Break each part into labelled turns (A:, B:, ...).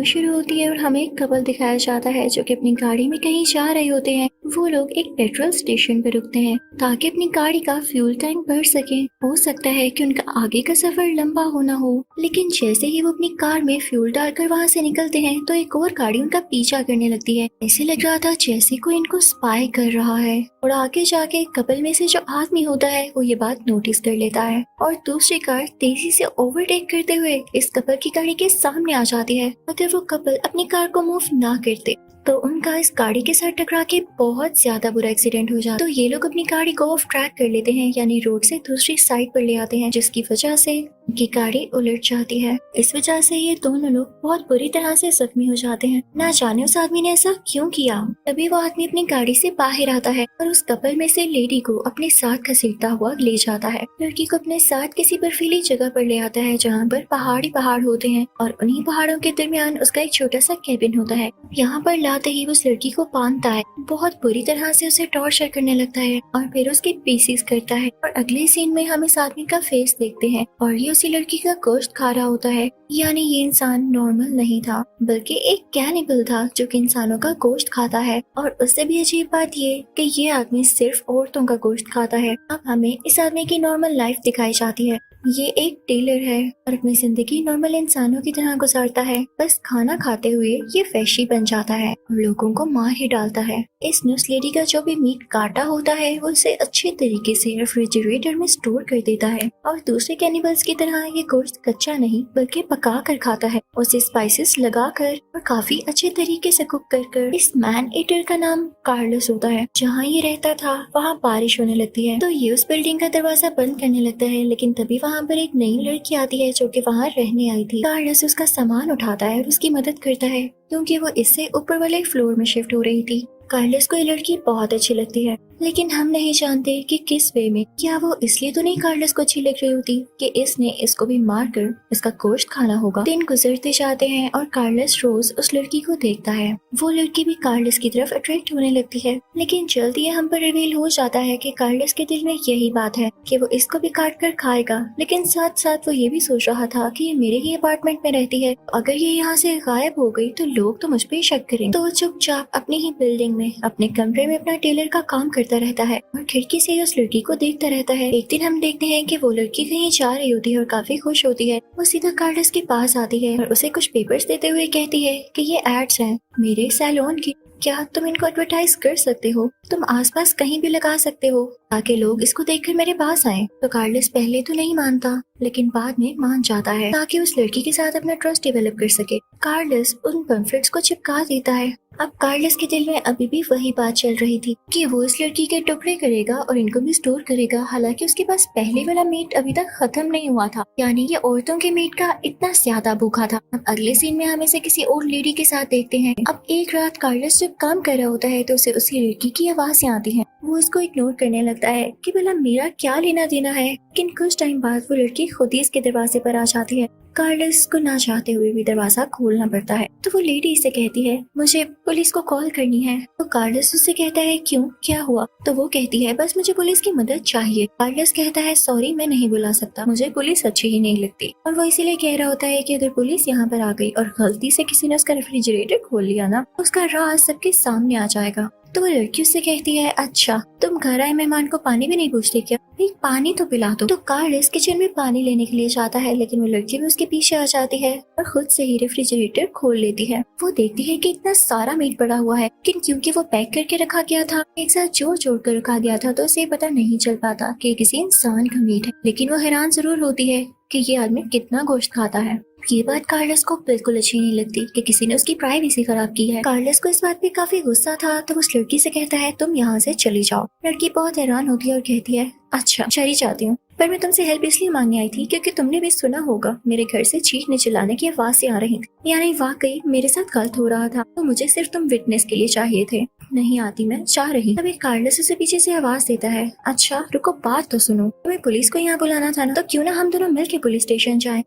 A: Movie शुरू होती है और हमें एक कपल दिखाया जाता है जो कि अपनी गाड़ी में कहीं जा रहे होते हैं। वो लोग एक पेट्रोल स्टेशन पर रुकते हैं ताकि अपनी गाड़ी का फ्यूल टैंक भर सके। हो सकता है कि उनका आगे का सफर लंबा होना हो, लेकिन जैसे ही वो अपनी कार में फ्यूल डालकर वहाँ से निकलते हैं तो एक और गाड़ी उनका पीछा करने लगती है। ऐसे लग रहा था जैसे कोई इनको स्पाई कर रहा है। और आगे जाके कपल में से जो आदमी होता है वो ये बात नोटिस कर लेता है और दूसरी कार तेजी से ओवरटेक करते हुए इस कपल की गाड़ी के सामने आ जाती है। अगर वो कपल अपनी कार को मूव ना करते तो उनका इस गाड़ी के साथ टकरा के बहुत ज्यादा बुरा एक्सीडेंट हो जाता। तो ये लोग अपनी गाड़ी को ऑफ ट्रैक कर लेते हैं, यानी रोड से दूसरी साइड पर ले आते हैं, जिसकी वजह से उनकी गाड़ी उलट जाती है। इस वजह से ये दोनों लोग बहुत बुरी तरह से जख्मी हो जाते हैं। ना जाने उस आदमी ने ऐसा क्यों किया। तभी वो आदमी अपनी गाड़ी से बाहर आता है और उस कपल में से लेडी को अपने साथ घसीटता हुआ ले जाता है। लड़की को अपने साथ किसी बर्फीली जगह पर ले आता है जहाँ पर पहाड़ी पहाड़ होते हैं और उन्हीं पहाड़ों के दरमियान उसका एक छोटा सा कैबिन होता है। यहाँ पर लाते ही उस लड़की को बांधता है, बहुत बुरी तरह से उसे टॉर्चर करने लगता है और फिर उसके पीसीस करता है। और अगले सीन में हम इस आदमी का फेस देखते हैं और ये उसी लड़की का गोश्त खा रहा होता है। यानी ये इंसान नॉर्मल नहीं था बल्कि एक कैनिबल था जो कि इंसानों का गोश्त खाता है। और उससे भी अजीब बात ये कि ये आदमी सिर्फ औरतों का गोश्त खाता है। अब हमें इस आदमी की नॉर्मल लाइफ दिखाई जाती है। ये एक टेलर है और अपनी जिंदगी नॉर्मल इंसानों की तरह गुजारता है। बस खाना खाते हुए ये वैशी बन जाता है और लोगों को मार ही डालता है। इस न्यूज़ लेडी का जो भी मीट काटा होता है वो उसे अच्छे तरीके से रेफ्रिजरेटर में स्टोर कर देता है और दूसरे कैनिबल्स की तरह ये गोश्त कच्चा नहीं बल्कि पका कर खाता है, उसे स्पाइसेस लगा कर और काफी अच्छे तरीके से कुक कर। इस मैन ईटर का नाम कार्लोस होता है। जहाँ ये रहता था वहाँ बारिश होने लगती है तो ये उस बिल्डिंग का दरवाजा बंद करने लगता है, लेकिन तभी वहाँ पर एक नई लड़की आती है जो कि वहाँ रहने आई थी। कार्लोस उसका सामान उठाता है और उसकी मदद करता है क्योंकि वो इससे ऊपर वाले फ्लोर में शिफ्ट हो रही थी। कार्लोस को ये लड़की बहुत अच्छी लगती है, लेकिन हम नहीं जानते कि किस वे में। क्या वो इसलिए तो नहीं कार्लोस को अच्छी लग रही होती कि इसने इसको भी मारकर इसका गोश्त खाना होगा। दिन गुजरते जाते हैं और कार्लोस रोज उस लड़की को देखता है। वो लड़की भी कार्लोस की तरफ अट्रैक्ट होने लगती है, लेकिन जल्द ही हम पर रिवील हो जाता है कि कार्लोस के दिल में यही बात है कि वो इसको भी काट कर खाएगा। लेकिन साथ साथ वो ये भी सोच रहा था कि ये मेरे ही अपार्टमेंट में रहती है, अगर ये यहाँ से गायब हो गई तो लोग तो मुझ पे शक करेंगे। तो वो चुपचाप अपनी ही बिल्डिंग में अपने कमरे में अपना टेलर का काम करता रहता है और खिड़की से उस लड़की को देखता रहता है। एक दिन हम देखते हैं कि वो लड़की कहीं जा रही होती है और काफी खुश होती है। वो सीधा कार्लोस के पास आती है और उसे कुछ पेपर्स देते हुए कहती है कि ये एड्स हैं मेरे सैलून की, क्या तुम इनको एडवर्टाइज कर सकते हो? तुम आसपास कहीं भी लगा सकते हो ताकि लोग इसको देखकर मेरे पास आए। तो कार्लोस पहले तो नहीं मानता लेकिन बाद में मान जाता है ताकि उस लड़की के साथ अपना ट्रस्ट डेवलप कर सके। कार्लोस उन पम्फलेट्स को चिपका देता है। अब कार्लोस के दिल में अभी भी वही बात चल रही थी कि वो इस लड़की के टुकड़े करेगा और इनको भी स्टोर करेगा, हालांकि उसके पास पहले वाला मीट अभी तक खत्म नहीं हुआ था। यानी ये औरतों के मीट का इतना ज्यादा भूखा था। अब अगले सीन में हम इसे किसी और लेडी के साथ देखते हैं। अब एक रात कार्लोस जब काम कर रहा होता है तो उसे उसी लड़की की आवाज़ें आती हैं। वो उसको इग्नोर करने लगता है कि भला मेरा क्या लेना देना है, लेकिन कुछ टाइम बाद वो लड़की खुद ही इसके दरवाजे पर आ जाती है। कार्लोस को ना चाहते हुए भी दरवाजा खोलना पड़ता है। तो वो लेडी इसे कहती है मुझे पुलिस को कॉल करनी है। तो कार्लोस उससे कहता है क्यों, क्या हुआ? तो वो कहती है बस मुझे पुलिस की मदद चाहिए। कार्लोस कहता है सॉरी मैं नहीं बुला सकता, मुझे पुलिस अच्छी ही नहीं लगती। और वो इसीलिए कह रहा होता है कि अगर पुलिस यहाँ पर आ गई और गलती से किसी ने उसका रेफ्रिजरेटर खोल लिया ना तो उसका राज सबके सामने आ जाएगा। तो वो लड़की उससे कहती है अच्छा तुम घर आए मेहमान को पानी भी नहीं पूछते क्या, एक पानी तो पिला दो। तो कार्लोस किचन में पानी लेने के लिए जाता है, लेकिन वो लड़की भी उसके पीछे आ जाती है और खुद से ही रेफ्रिजरेटर खोल लेती है। वो देखती है कि इतना सारा मीट पड़ा हुआ है, लेकिन क्योंकि वो पैक करके रखा गया था, एक साथ जोड़ जोड़ कर रखा गया था, तो उसे पता नहीं चल पाता कि किसी इंसान का मीट है। लेकिन वो हैरान जरूर होती है कि ये आदमी कितना गोश्त खाता है। ये बात कार्लोस को बिल्कुल अच्छी नहीं लगती कि किसी ने उसकी प्राइवेसी खराब की है। कार्लोस को इस बात पे काफी गुस्सा था, तो उस लड़की से कहता है तुम यहाँ से चली जाओ। लड़की बहुत हैरान होती है और कहती है अच्छा चली जाती हूँ, पर मैं तुमसे हेल्प इसलिए मांगने आई थी क्योंकि तुमने भी सुना होगा मेरे घर से चीखने चिल्लाने की आवाज़ें आ रही थी, यानी वाकई मेरे साथ गलत हो रहा था, तो मुझे सिर्फ तुम विटनेस के लिए चाहिए थे। नहीं आती मैं चाह रही। तभी कार्लोस उसे पीछे से आवाज देता है अच्छा रुको बात तो सुनो, तुम्हें पुलिस को यहाँ बुलाना था ना, तो क्यों ना हम दोनों मिलकर पुलिस स्टेशन जाएं।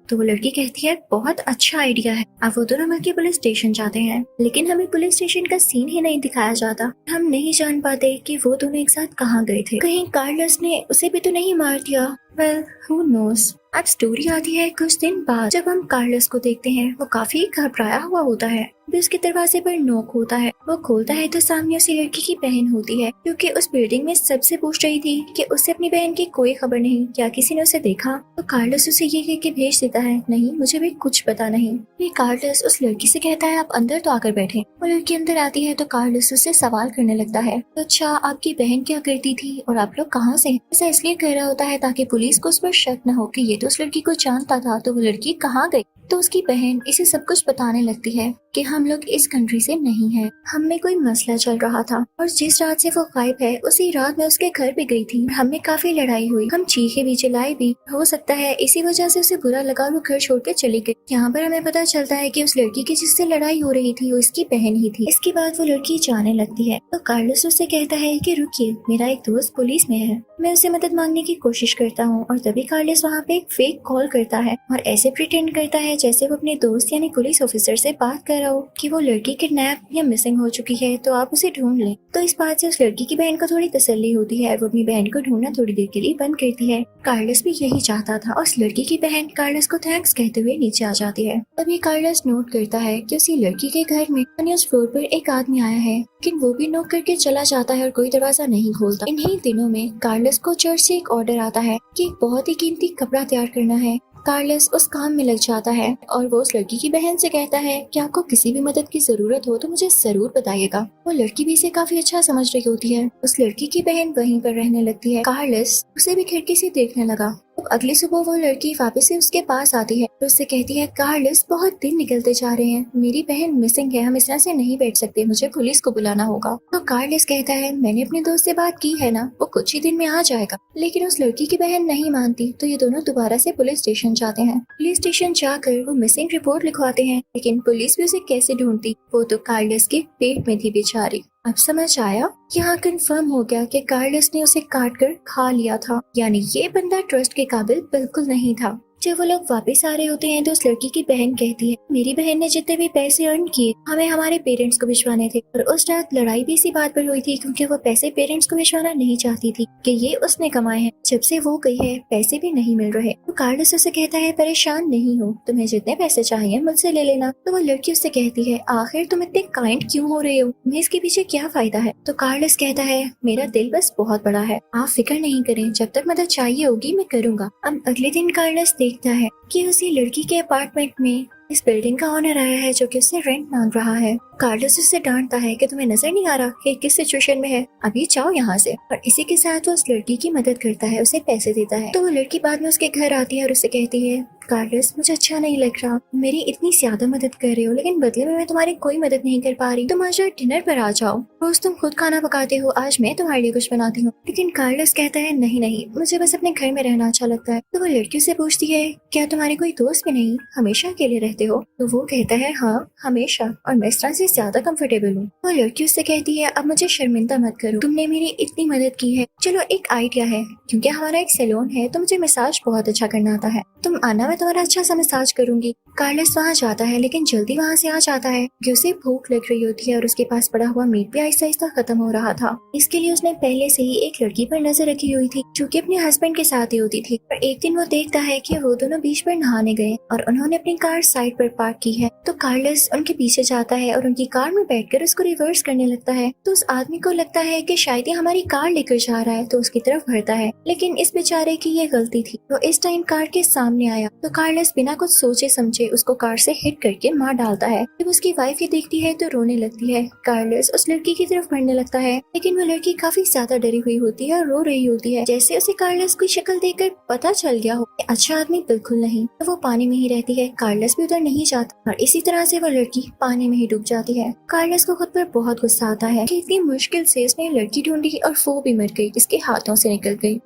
A: तो वो लड़की कहती है बहुत अच्छा आइडिया है। अब वो दोनों मिलकर पुलिस स्टेशन जाते हैं, लेकिन हमें पुलिस स्टेशन का सीन ही नहीं दिखाया जाता। हम नहीं जान पाते कि वो दोनों एक साथ कहाँ गए थे। कहीं कार्लोस ने उसे भी तो नहीं मार दिया। Well, who knows. अब स्टोरी आती है कुछ दिन बाद, जब हम कार्लोस को देखते हैं। वो काफी घबराया हुआ होता है। भी उसके दरवाजे पर नॉक होता है। वो खोलता है तो सामने उसी लड़की की बहन होती है, क्योंकि उस बिल्डिंग में सबसे पूछ रही थी कि उसे अपनी बहन की कोई खबर नहीं, क्या किसी ने उसे देखा। तो कार्लोस उसे ये कह के भेज देता है, नहीं, मुझे भी कुछ पता नहीं। ये कार्लोस उस लड़की से कहता है, आप अंदर तो आकर बैठे। वो लड़की अंदर आती है तो कार्लोस उससे सवाल करने लगता है, तो अच्छा, आपकी बहन क्या करती थी और आप लोग कहाँ से? ऐसा इसलिए कह रहा होता है ताकि पुलिस को उस पर शक न हो कि ये तो उस लड़की को जानता था, तो वो लड़की कहाँ गई। तो उसकी बहन इसे सब कुछ बताने लगती है कि हम लोग इस कंट्री से नहीं हैं, हम में कोई मसला चल रहा था और जिस रात से वो गायब है उसी रात मैं उसके घर पे गई थी। हमें काफी लड़ाई हुई, हम चीखे भी चिल्लाए भी, हो सकता है इसी वजह से उसे बुरा लगा और वो घर छोड़ के चली गई। यहाँ पर हमें पता चलता है कि उस लड़की की जिससे लड़ाई हो रही थी वो इसकी बहन ही थी। इसके बाद वो लड़की जाने लगती है तो कार्लोस उससे कहता है कि रुकिए, मेरा एक दोस्त पुलिस में है, मैं उसे मदद मांगने की कोशिश करता हूँ। और तभी कार्लोस वहाँ पे एक फेक कॉल करता है और ऐसे प्रिटेंड करता है जैसे वो अपने दोस्त यानी पुलिस ऑफिसर से बात कर रहा हो कि वो लड़की किडनैप या मिसिंग हो चुकी है, तो आप उसे ढूंढ लें। तो इस बात से उस लड़की की बहन को थोड़ी तसल्ली होती है। वो अपनी बहन को ढूंढना थोड़ी देर के लिए बंद करती है। कार्लोस भी यही चाहता था और उस लड़की की बहन कार्लोस को थैंक्स कहते हुए नीचे आ जाती है। तभी कार्लोस नोट करता है कि उसी लड़की के घर में उस फ्लोर पर एक आदमी आया है, लेकिन वो भी नॉक करके चला जाता है और कोई दरवाजा नहीं खोलता। इन्हीं दिनों में कार्लोस को चर्च से एक ऑर्डर आता है कि एक बहुत ही कीमती कपड़ा तैयार करना है। कार्लोस उस काम में लग जाता है और वो उस लड़की की बहन से कहता है कि आपको किसी भी मदद की जरूरत हो तो मुझे जरूर बताइएगा। वो लड़की भी इसे काफी अच्छा समझ रही होती है। उस लड़की की बहन वहीं पर रहने लगती है। कार्लोस उसे भी खिड़की से देखने लगा। तो अगली सुबह वो लड़की वापस से उसके पास आती है तो उससे कहती है, कार्लोस बहुत दिन निकलते जा रहे हैं, मेरी बहन मिसिंग है, हम इस तरह से नहीं बैठ सकते, मुझे पुलिस को बुलाना होगा। तो कार्लोस कहता है, मैंने अपने दोस्त से बात की है ना, वो कुछ ही दिन में आ जाएगा। लेकिन उस लड़की की बहन नहीं मानती तो ये दोनों दोबारा से पुलिस स्टेशन जाते हैं। पुलिस स्टेशन जाकर वो मिसिंग रिपोर्ट लिखवाते हैं, लेकिन पुलिस भी उसे कैसे ढूंढती, वो तो कार्लोस के पेट में थी बेचारी। अब समझ आया, यहाँ कंफर्म हो गया कि कार्लोस ने उसे काट कर खा लिया था, यानी ये बंदा ट्रस्ट के काबिल बिल्कुल नहीं था। जब वो लोग वापस आ रहे होते हैं तो उस लड़की की बहन कहती है, मेरी बहन ने जितने भी पैसे अर्न किए हमें हमारे पेरेंट्स को भिजवाने थे, और उस रात लड़ाई भी इसी बात पर हुई थी क्योंकि वो पैसे पेरेंट्स को भिजवाना नहीं चाहती थी कि ये उसने कमाए हैं। जब से वो गई है पैसे भी नहीं मिल रहे। तो कार्लोस उसे कहता है, परेशान नहीं हो, तुम्हें जितने पैसे चाहिए मुझसे ले लेना। तो वो लड़की उससे कहती है, आखिर तुम इतने काइंड क्यों हो रहे हो, तुम्हें इसके पीछे क्या फायदा है? तो कार्लोस कहता है, मेरा दिल बस बहुत बड़ा है, आप फिक्र नहीं करें, जब तक मदद चाहिए होगी मैं करूँगा। अब अगले दिन कार्लोस देखता है कि उसी लड़की के अपार्टमेंट में इस बिल्डिंग का ओनर आया है जो कि उससे रेंट मांग रहा है। कार्लोस उससे डांटता है कि तुम्हें नजर नहीं आ रहा कि किस सिचुएशन में है, अभी जाओ यहाँ से। और इसी के साथ वो उस लड़की की मदद करता है, उसे पैसे देता है। तो वो लड़की बाद में उसके घर आती है और उसे कहती है, कार्लोस मुझे अच्छा नहीं लग रहा, मेरी इतनी ज्यादा मदद कर रहे हो लेकिन बदले में मैं तुम्हारी कोई मदद नहीं कर पा रही, तुम आज डिनर पर आ जाओ, रोज तुम खुद खाना पकाते हो, आज मैं तुम्हारे लिए कुछ बनाती हूँ। लेकिन कार्लोस कहता है, नहीं नहीं, मुझे बस अपने घर में रहना अच्छा लगता है। तो वो लड़की से पूछती है, क्या तुम्हारे कोई दोस्त भी नहीं, हमेशा अकेले रहते हो? तो वो कहता है, हाँ हमेशा, और मैं इस तरह से ज्यादा कंफर्टेबल हूँ। तो लड़की उससे कहती है, अब मुझे शर्मिंदा मत करो, तुमने मेरी इतनी मदद की है, चलो एक आइडिया है, क्योंकि हमारा एक सैलून है तो मुझे मसाज बहुत अच्छा करना आता है, तुम आना, मैं तुम्हारा अच्छा सा मसाज करूंगी। कार्लोस वहाँ जाता है लेकिन जल्दी वहाँ से आ जाता है कि उसे भूख लग रही होती है और उसके पास पड़ा हुआ मीट भी आहिस्ता आहिस्ता खत्म हो रहा था। इसके लिए उसने पहले से ही एक लड़की पर नजर रखी हुई थी जो कि अपने हस्बैंड के साथ ही होती थी। पर एक दिन वो देखता है कि वो दोनों बीच पर नहाने गए और उन्होंने अपनी कार साइड पर पार्क की है। तो कार्लोस उनके पीछे जाता है और उनकी कार में बैठकर उसको रिवर्स करने लगता है। तो उस आदमी को लगता है कि शायद ये हमारी कार लेकर जा रहा है, तो उसकी तरफ बढ़ता है, लेकिन इस बेचारे की ये गलती थी। वो इस टाइम कार के सामने आया तो कार्लोस बिना कुछ सोचे समझे उसको कार से हिट करके मार डालता है। जब उसकी वाइफ ये देखती है तो रोने लगती है। कार्लोस उस लड़की की तरफ बढ़ने लगता है, लेकिन वो लड़की काफी ज्यादा डरी हुई होती है और रो रही होती है, जैसे उसे कार्लोस की शक्ल देखकर पता चल गया हो कि अच्छा आदमी बिल्कुल नहीं। तो वो पानी में ही रहती है, कार्लोस भी उधर नहीं जाता और इसी तरह से वो लड़की पानी में ही डूब जाती है। कार्लोस को खुद पर बहुत गुस्सा आता है कि इतनी मुश्किल से उसने लड़की ढूंढी और वो भी मर गई, इसके हाथों से निकल गई।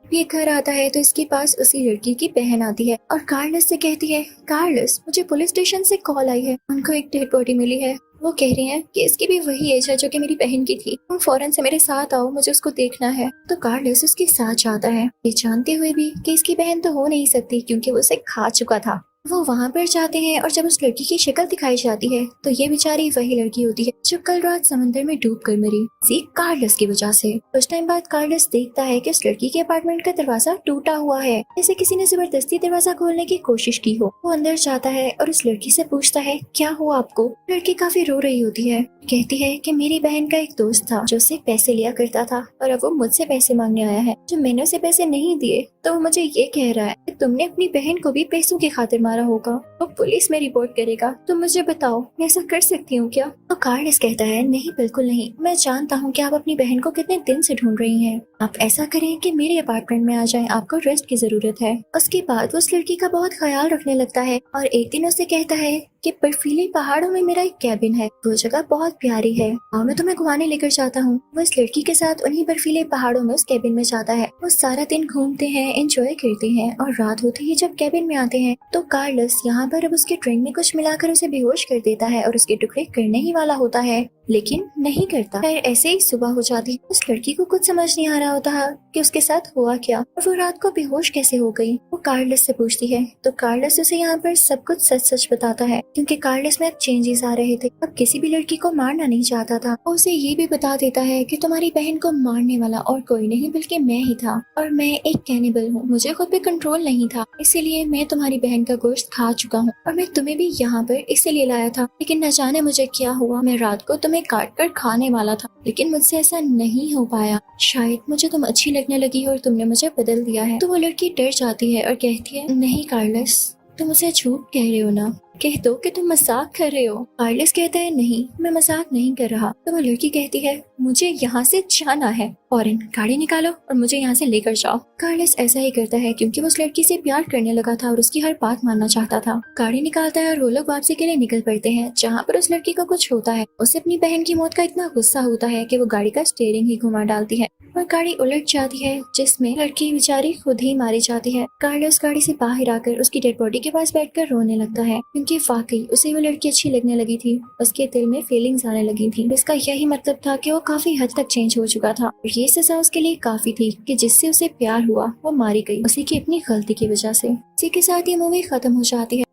A: ये घर आता है तो इसके पास उसी लड़की की बहन आती है और कार्लोस से कहती है, कार्लोस मुझे पुलिस स्टेशन से कॉल आई है, उनको एक डेड बॉडी मिली है, वो कह रही हैं कि इसकी भी वही एज है जो कि मेरी बहन की थी, तुम फौरन से मेरे साथ आओ, मुझे उसको देखना है। तो कार्लोस उसके साथ जाता है, ये जानते हुए भी कि इसकी बहन तो हो नहीं सकती क्योंकि वो उसे खा चुका था। वो वहाँ पर जाते हैं और जब उस लड़की की शक्ल दिखाई जाती है तो ये बेचारी वही लड़की होती है जो कल रात समंदर में डूब कर मरी, सी कार्लस की वजह से। कुछ टाइम बाद कार्लस देखता है कि उस लड़की के अपार्टमेंट का दरवाजा टूटा हुआ है, जैसे किसी ने जबरदस्ती दरवाजा खोलने की कोशिश की हो। वो अंदर जाता है और उस लड़की से पूछता है क्या हुआ आपको। लड़की काफी रो रही होती है, कहती है कि मेरी बहन का एक दोस्त था जो उससे पैसे लिया करता था और अब वो मुझसे पैसे मांगने आया है। जो मैंने उसे पैसे नहीं दिए तो वो मुझे ये कह रहा है कि तुमने अपनी बहन को भी पैसों की खातिर मारा होगा, वो पुलिस में रिपोर्ट करेगा। तुम मुझे बताओ मैं ऐसा कर सकती हूँ क्या। तो कार्लस कहता है नहीं बिल्कुल नहीं, मैं जानता हूँ कि आप अपनी बहन को कितने दिन से ढूंढ रही हैं। आप ऐसा करें कि मेरे अपार्टमेंट में आ जाएं, आपको रेस्ट की जरूरत है। उसके बाद वो उस लड़की का बहुत ख्याल रखने लगता है और एक दिन उसे कहता है कि बर्फीले पहाड़ों में मेरा एक कैबिन है, वो जगह बहुत प्यारी है, और मैं तुम्हें घुमाने लेकर जाता हूँ। वो इस लड़की के साथ उन्हीं बर्फीले पहाड़ों में उस कैबिन में जाता है। वो सारा दिन घूमते हैं, एंजॉय करते हैं और रात होते ही जब कैबिन में आते हैं तो कार्लस यहाँ पर अब उसके ड्रिंक में कुछ मिलाकर उसे बेहोश कर देता है और उसके टुकड़े करने ही वाला होता है, लेकिन नहीं करता। फिर ऐसे ही सुबह हो जाती है। उस लड़की को कुछ समझ नहीं आ रहा होता कि उसके साथ हुआ क्या और वो रात को बेहोश कैसे हो गई। वो कार्लस से पूछती है तो कार्लस उसे यहाँ पर सब कुछ सच सच बताता है, क्योंकि कार्लस में अब चेंजेस आ रहे थे। अब किसी भी लड़की को मारना नहीं चाहता था। वो उसे ये भी बता देता है कि तुम्हारी बहन को मारने वाला और कोई नहीं बल्कि मैं ही था, और मैं एक कैनिबल हूँ, मुझे खुद पे कंट्रोल नहीं था, इसीलिए मैं तुम्हारी बहन का गोश्त खा चुका हूँ और मैं तुम्हें भी यहाँ पर इसीलिए लाया था। लेकिन न जाने मुझे क्या हुआ, मैं रात को तुम्हें काट कर खाने वाला था, लेकिन मुझसे ऐसा नहीं हो पाया। शायद मुझे तुम अच्छी लगने लगी और तुमने मुझे बदल दिया है। तो वो लड़की डर जाती है और कहती है नहीं कार्लस, तुम मुझे झूठ कह रहे हो ना, कह दो कि तुम मजाक कर रहे हो। कार्लस कहता है नहीं मैं मजाक नहीं कर रहा। तो वो लड़की कहती है मुझे यहाँ से जाना है, फौरन गाड़ी निकालो और मुझे यहाँ से लेकर जाओ। कार्लस ऐसा ही करता है क्योंकि वो उस लड़की से प्यार करने लगा था और उसकी हर बात मानना चाहता था। गाड़ी निकालता है और वो लोग वापसी के लिए निकल पड़ते हैं, जहाँ पर उस लड़की को कुछ होता है। उसे अपनी बहन की मौत का इतना गुस्सा होता है कि वो गाड़ी का स्टीयरिंग ही घुमा डालती है और गाड़ी उलट जाती है, जिसमें लड़की बेचारी खुद ही मारी जाती है। कार्लस गाड़ी से बाहर आकर उसकी डेड बॉडी के पास बैठकर रोने लगता है, क्योंकि वाकई उसे वो लड़की अच्छी लगने लगी थी। उसके दिल में फीलिंग्स आने लगी थी। इसका यही मतलब था कि वो काफी हद तक चेंज हो चुका था और ये सजा उसके लिए काफी थी कि जिससे उसे प्यार हुआ वो मारी गई, उसी की अपनी गलती की वजह से। इसी के साथ ये मूवी खत्म हो जाती है।